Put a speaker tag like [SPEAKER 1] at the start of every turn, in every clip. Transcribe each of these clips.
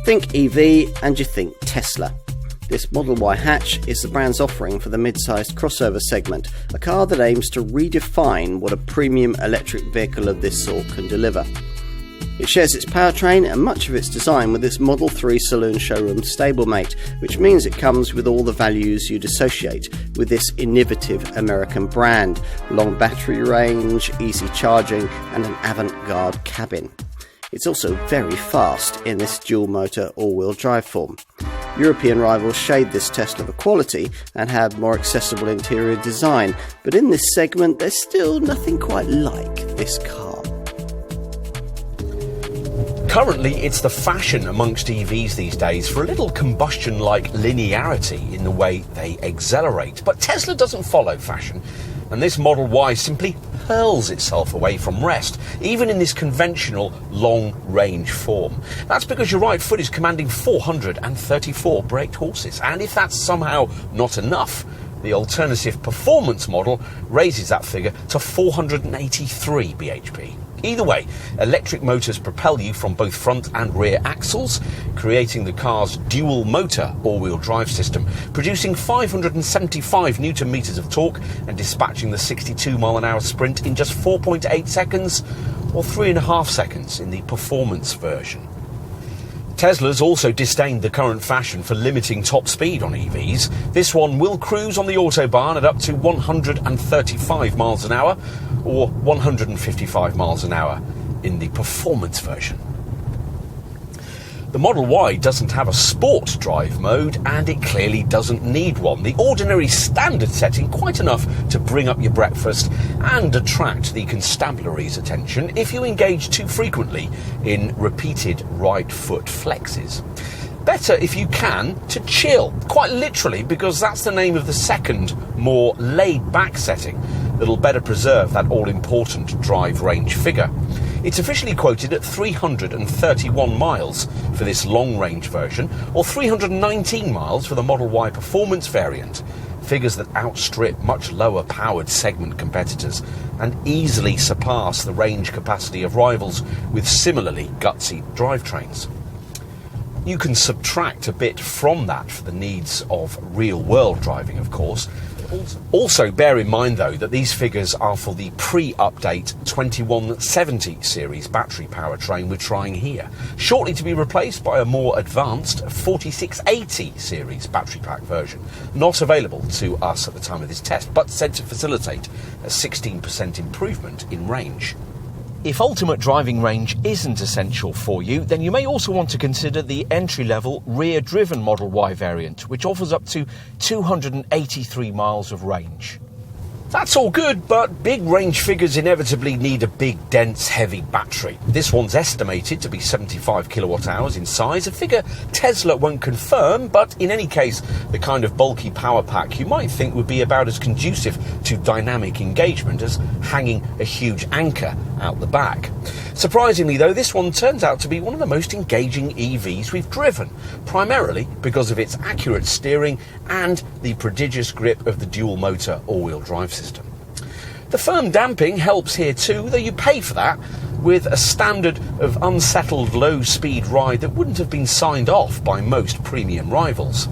[SPEAKER 1] Think EV and you think Tesla. This Model Y hatch is the brand's offering for the mid-sized crossover segment, a car that aims to redefine what a premium electric vehicle of this sort can deliver. It shares its powertrain and much of its design with this Model 3 saloon showroom stablemate, which means it comes with all the values you'd associate with this innovative American brand: long battery range, easy charging and an avant-garde cabin. It's also very fast in this dual-motor all-wheel drive form. European rivals shade this Tesla for quality and have more accessible interior design, but in this segment there's still nothing quite like this car.
[SPEAKER 2] Currently, it's the fashion amongst EVs these days for a little combustion-like linearity in the way they accelerate. But Tesla doesn't follow fashion, and this Model Y simply hurls itself away from rest, even in this conventional long-range form. That's because your right foot is commanding 434 braked horses, and if that's somehow not enough, the alternative performance model raises that figure to 483 bhp. Either way, electric motors propel you from both front and rear axles, creating the car's dual motor all-wheel drive system, producing 575 newton meters of torque and dispatching the 62 mile an hour sprint in just 4.8 seconds, or 3.5 seconds in the performance version. Tesla's also disdained the current fashion for limiting top speed on EVs. This one will cruise on the Autobahn at up to 135 miles an hour, or 155 miles an hour in the performance version. The Model Y doesn't have a sport drive mode, and it clearly doesn't need one. The ordinary standard setting quite enough to bring up your breakfast and attract the constabulary's attention if you engage too frequently in repeated right foot flexes. Better, if you can, to chill, quite literally, because that's the name of the second, more laid-back setting that'll better preserve that all-important drive range figure. It's officially quoted at 331 miles for this long-range version, or 319 miles for the Model Y performance variant, figures that outstrip much lower-powered segment competitors and easily surpass the range capacity of rivals with similarly gutsy drivetrains. You can subtract a bit from that for the needs of real-world driving, of course. Also bear in mind, though, that these figures are for the pre-update 2170 series battery powertrain we're trying here, shortly to be replaced by a more advanced 4680 series battery pack version, not available to us at the time of this test, but said to facilitate a 16% improvement in range. If ultimate driving range isn't essential for you, then you may also want to consider the entry-level rear-driven Model Y variant, which offers up to 283 miles of range. That's all good, but big range figures inevitably need a big, dense, heavy battery. This one's estimated to be 75 kilowatt hours in size, a figure Tesla won't confirm, but in any case, the kind of bulky power pack you might think would be about as conducive to dynamic engagement as hanging a huge anchor out the back. Surprisingly, though, this one turns out to be one of the most engaging EVs we've driven, primarily because of its accurate steering and the prodigious grip of the dual-motor all-wheel drive system. The firm damping helps here too, though you pay for that with a standard of unsettled low-speed ride that wouldn't have been signed off by most premium rivals.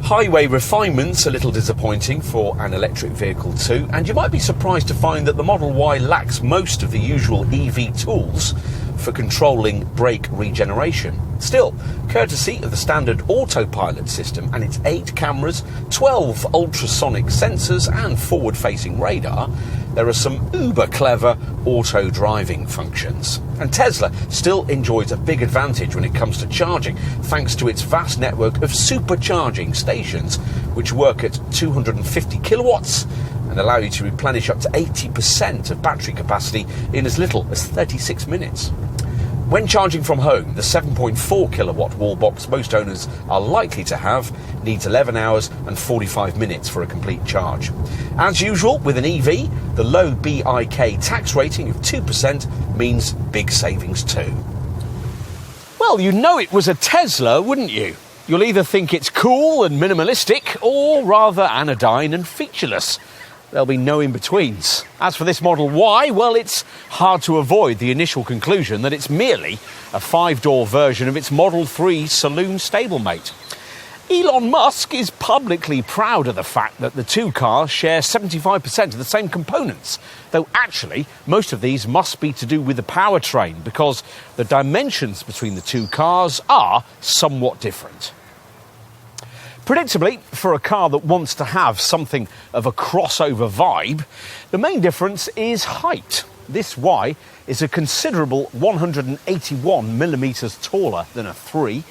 [SPEAKER 2] Highway refinement's a little disappointing for an electric vehicle too, and you might be surprised to find that the Model Y lacks most of the usual EV tools for controlling brake regeneration. Still, courtesy of the standard autopilot system and its 8 cameras, 12 ultrasonic sensors and forward-facing radar, there are some uber-clever auto-driving functions. And Tesla still enjoys a big advantage when it comes to charging, thanks to its vast network of supercharging stations, which work at 250 kilowatts and allow you to replenish up to 80% of battery capacity in as little as 36 minutes. When charging from home, the 7.4 kilowatt wall box most owners are likely to have needs 11 hours and 45 minutes for a complete charge. As usual with an EV, the low BIK tax rating of 2% means big savings too. Well, you know it was a Tesla, wouldn't you? You'll either think it's cool and minimalistic, or rather anodyne and featureless. there'll be no in-betweens. As for this Model Y, well, it's hard to avoid the initial conclusion that it's merely a 5-door version of its Model 3 saloon stablemate. Elon Musk is publicly proud of the fact that the two cars share 75% of the same components, though actually most of these must be to do with the powertrain because the dimensions between the two cars are somewhat different. Predictably, for a car that wants to have something of a crossover vibe, the main difference is height. This Y is a considerable 181mm taller than a 3,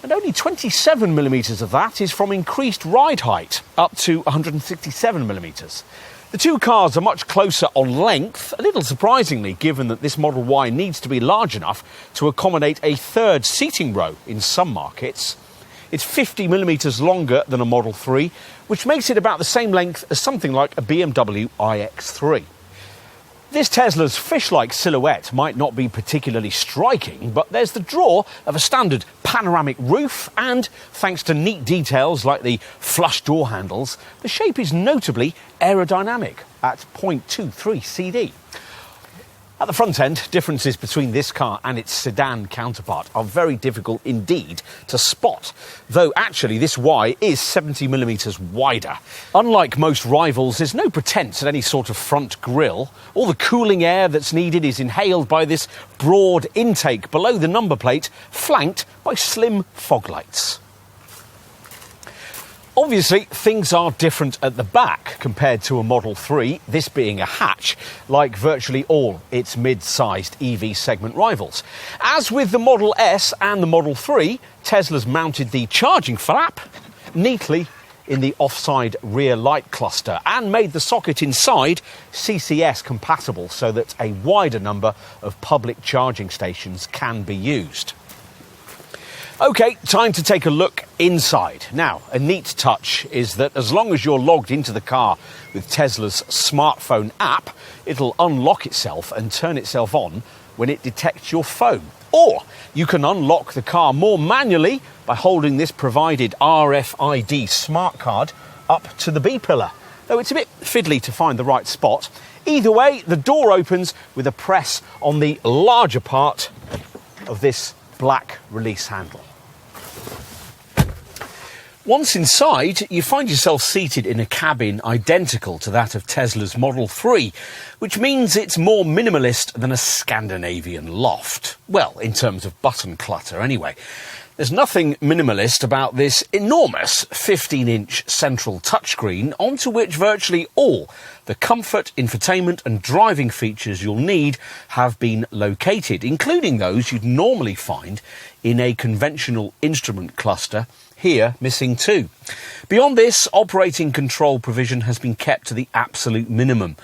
[SPEAKER 2] and only 27mm of that is from increased ride height, up to 167mm. The two cars are much closer on length, a little surprisingly given that this Model Y needs to be large enough to accommodate a third seating row in some markets. It's 50mm longer than a Model 3, which makes it about the same length as something like a BMW iX3. This Tesla's fish-like silhouette might not be particularly striking, but there's the draw of a standard panoramic roof and, thanks to neat details like the flush door handles, the shape is notably aerodynamic at 0.23 CD. At the front end, differences between this car and its sedan counterpart are very difficult indeed to spot, though actually this Y is 70mm wider. Unlike most rivals, there's no pretense at any sort of front grille. All the cooling air that's needed is inhaled by this broad intake below the number plate, flanked by slim fog lights. Obviously, things are different at the back compared to a Model 3, this being a hatch, like virtually all its mid-sized EV segment rivals. As with the Model S and the Model 3, Tesla's mounted the charging flap neatly in the offside rear light cluster and made the socket inside CCS compatible so that a wider number of public charging stations can be used. OK, time to take a look inside. Now, a neat touch is that as long as you're logged into the car with Tesla's smartphone app, it'll unlock itself and turn itself on when it detects your phone. Or you can unlock the car more manually by holding this provided RFID smart card up to the B-pillar, though it's a bit fiddly to find the right spot. Either way, the door opens with a press on the larger part of this black release handle. Once inside, you find yourself seated in a cabin identical to that of Tesla's Model 3, which means it's more minimalist than a Scandinavian loft. Well, in terms of button clutter anyway. There's nothing minimalist about this enormous 15-inch central touchscreen onto which virtually all the comfort, infotainment and driving features you'll need have been located, including those you'd normally find in a conventional instrument cluster, here missing too. Beyond this, operating control provision has been kept to the absolute minimum.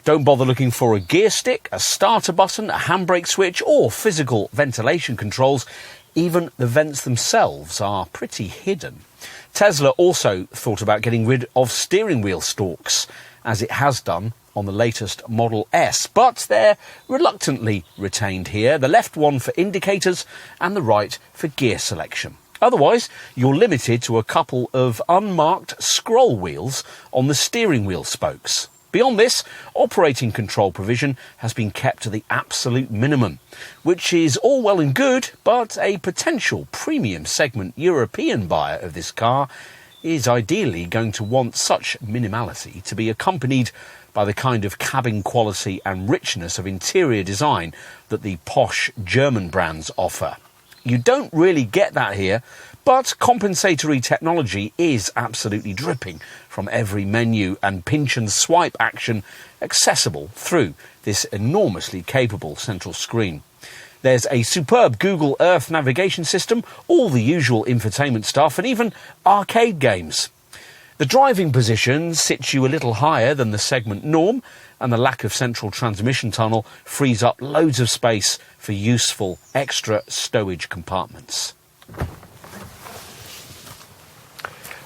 [SPEAKER 2] Don't bother looking for a gear stick, a starter button, a handbrake switch or physical ventilation controls. Even the vents themselves are pretty hidden. Tesla also thought about getting rid of steering wheel stalks, as it has done on the latest Model S, but they're reluctantly retained here, the left one for indicators and the right for gear selection. Otherwise, you're limited to a couple of unmarked scroll wheels on the steering wheel spokes. Beyond this, operating control provision has been kept to the absolute minimum, which is all well and good, but a potential premium segment European buyer of this car is ideally going to want such minimality to be accompanied by the kind of cabin quality and richness of interior design that the posh German brands offer. You don't really get that here, but compensatory technology is absolutely dripping from every menu and pinch and swipe action accessible through this enormously capable central screen. There's a superb Google Earth navigation system, all the usual infotainment stuff, and even arcade games. The driving position sits you a little higher than the segment norm, and the lack of central transmission tunnel frees up loads of space for useful extra stowage compartments.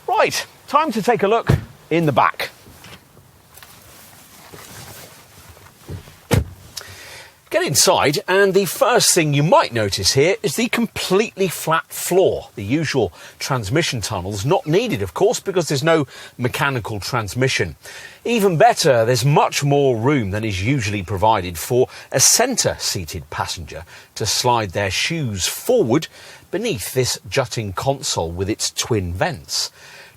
[SPEAKER 2] Right, time to take a look in the back. Get inside, and the first thing you might notice here is the completely flat floor. The usual transmission tunnel's not needed, of course, because there's no mechanical transmission. Even better, there's much more room than is usually provided for a centre-seated passenger to slide their shoes forward beneath this jutting console with its twin vents.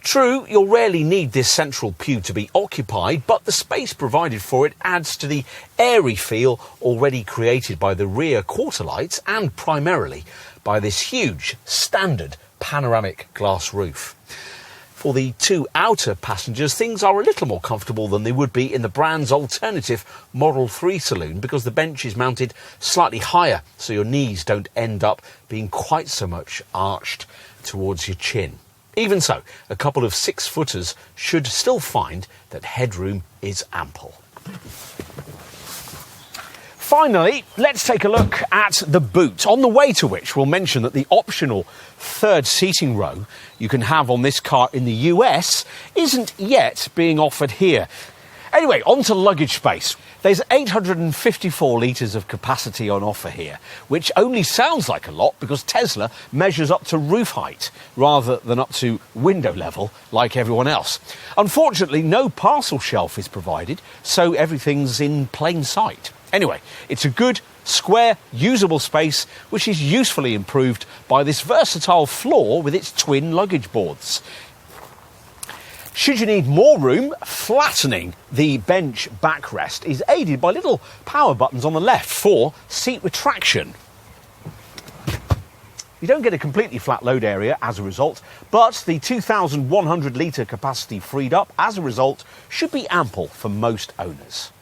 [SPEAKER 2] True, you'll rarely need this central pew to be occupied, but the space provided for it adds to the airy feel already created by the rear quarter lights and primarily by this huge standard panoramic glass roof. For the two outer passengers, things are a little more comfortable than they would be in the brand's alternative Model 3 saloon because the bench is mounted slightly higher so your knees don't end up being quite so much arched towards your chin. Even so, a couple of 6-footers should still find that headroom is ample. Finally, let's take a look at the boot, on the way to which we'll mention that the optional third seating row you can have on this car in the US isn't yet being offered here. Anyway, on to luggage space. There's 854 litres of capacity on offer here, which only sounds like a lot because Tesla measures up to roof height rather than up to window level like everyone else. Unfortunately, no parcel shelf is provided, so everything's in plain sight. Anyway, it's a good, square, usable space which is usefully improved by this versatile floor with its twin luggage boards. Should you need more room, flattening the bench backrest is aided by little power buttons on the left for seat retraction. You don't get a completely flat load area as a result, but the 2,100 litre capacity freed up as a result should be ample for most owners.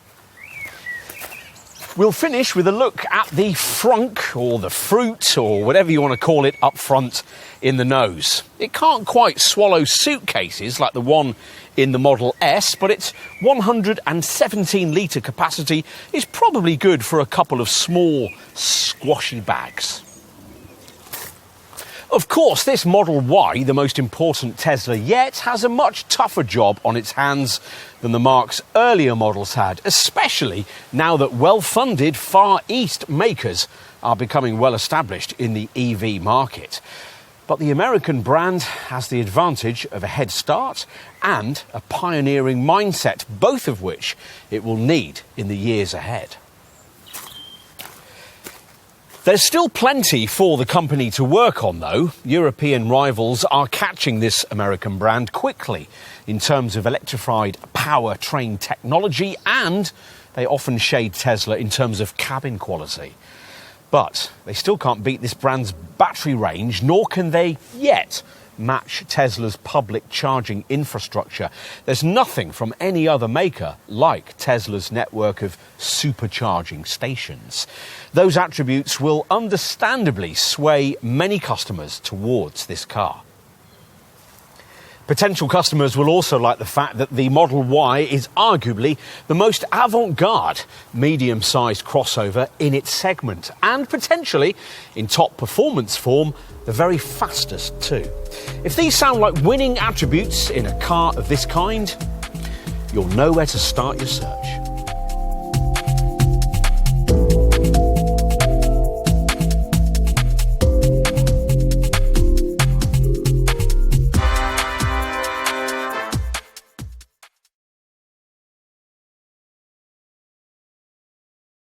[SPEAKER 2] We'll finish with a look at the frunk, or the fruit, or whatever you want to call it, up front in the nose. It can't quite swallow suitcases like the one in the Model S, but its 117 litre capacity is probably good for a couple of small, squashy bags. Of course, this Model Y, the most important Tesla yet, has a much tougher job on its hands than the marque's earlier models had, especially now that well-funded Far East makers are becoming well-established in the EV market. But the American brand has the advantage of a head start and a pioneering mindset, both of which it will need in the years ahead. There's still plenty for the company to work on, though. European rivals are catching this American brand quickly in terms of electrified powertrain technology, and they often shade Tesla in terms of cabin quality. But they still can't beat this brand's battery range, nor can they yet match Tesla's public charging infrastructure. There's nothing from any other maker like Tesla's network of supercharging stations. Those attributes will understandably sway many customers towards this car. Potential customers will also like the fact that the Model Y is arguably the most avant-garde medium-sized crossover in its segment, and potentially, in top performance form, the very fastest too. If these sound like winning attributes in a car of this kind, you'll know where to start your search.